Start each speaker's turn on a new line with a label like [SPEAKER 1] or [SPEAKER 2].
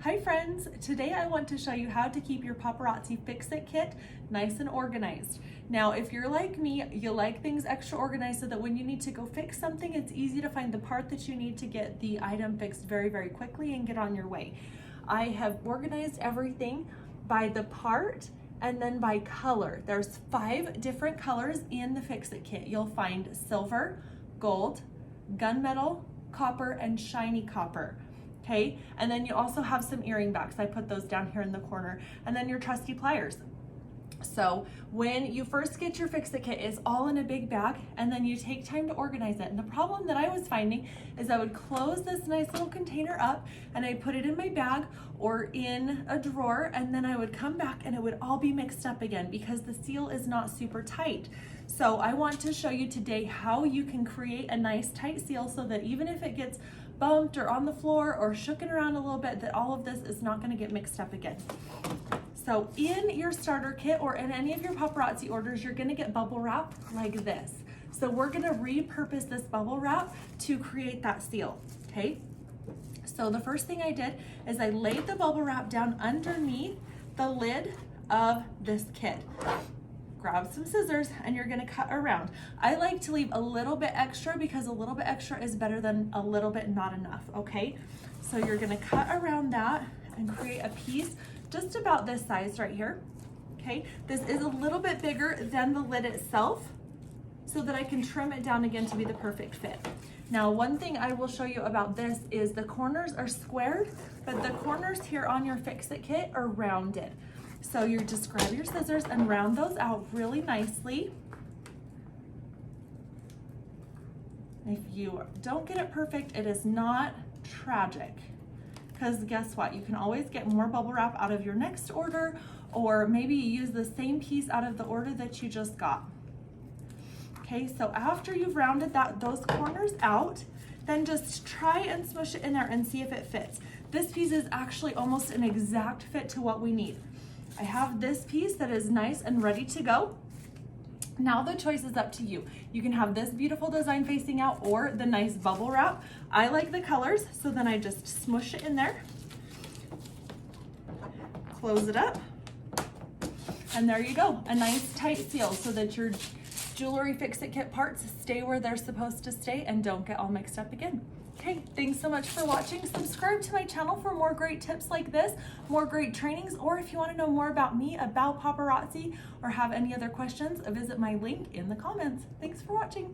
[SPEAKER 1] Hi friends, today I want to show you how to keep your Paparazzi Fix-It kit nice and organized. Now, if you're like me, you like things extra organized so that when you need to go fix something, it's easy to find the part that you need to get the item fixed very, very quickly and get on your way. I have organized everything by the part and then by color. There's 5 different colors in the Fix-It kit. You'll find silver, gold, gunmetal, copper, and shiny copper. Okay, and then you also have some earring backs. I put those down here in the corner, and then your trusty pliers. So when you first get your Fix-It kit, it's all in a big bag, and then you take time to organize it. And the problem that I was finding is I would close this nice little container up and I'd put it in my bag or in a drawer, and then I would come back and it would all be mixed up again because the seal is not super tight. So I want to show you today how you can create a nice tight seal so that even if it gets bumped or on the floor or shooken around a little bit, that all of this is not going to get mixed up again. So in your starter kit or in any of your Paparazzi orders, you're going to get bubble wrap like this. So we're going to repurpose this bubble wrap to create that seal. Okay, so the first thing I did is I laid the bubble wrap down underneath the lid of this kit. Grab some scissors and you're gonna cut around. I like to leave a little bit extra because a little bit extra is better than a little bit not enough, okay? So you're gonna cut around that and create a piece just about this size right here, okay? This is a little bit bigger than the lid itself so that I can trim it down again to be the perfect fit. Now, one thing I will show you about this is the corners are squared, but the corners here on your Fix-It kit are rounded. So you just grab your scissors and round those out really nicely. If you don't get it perfect, it is not tragic, because guess what? You can always get more bubble wrap out of your next order, or maybe you use the same piece out of the order that you just got. Okay, so after you've rounded those corners out, then just try and smush it in there and see if it fits. This piece is actually almost an exact fit to what we need. I have this piece that is nice and ready to go. Now the choice is up to you. You can have this beautiful design facing out or the nice bubble wrap. I like the colors, so then I just smush it in there, close it up, and there you go, a nice tight seal so that your jewelry Fix-It kit parts stay where they're supposed to stay and don't get all mixed up again. Okay, thanks so much for watching. Subscribe to my channel for more great tips like this, more great trainings, or if you want to know more about me, about Paparazzi, or have any other questions, visit my link in the comments. Thanks for watching.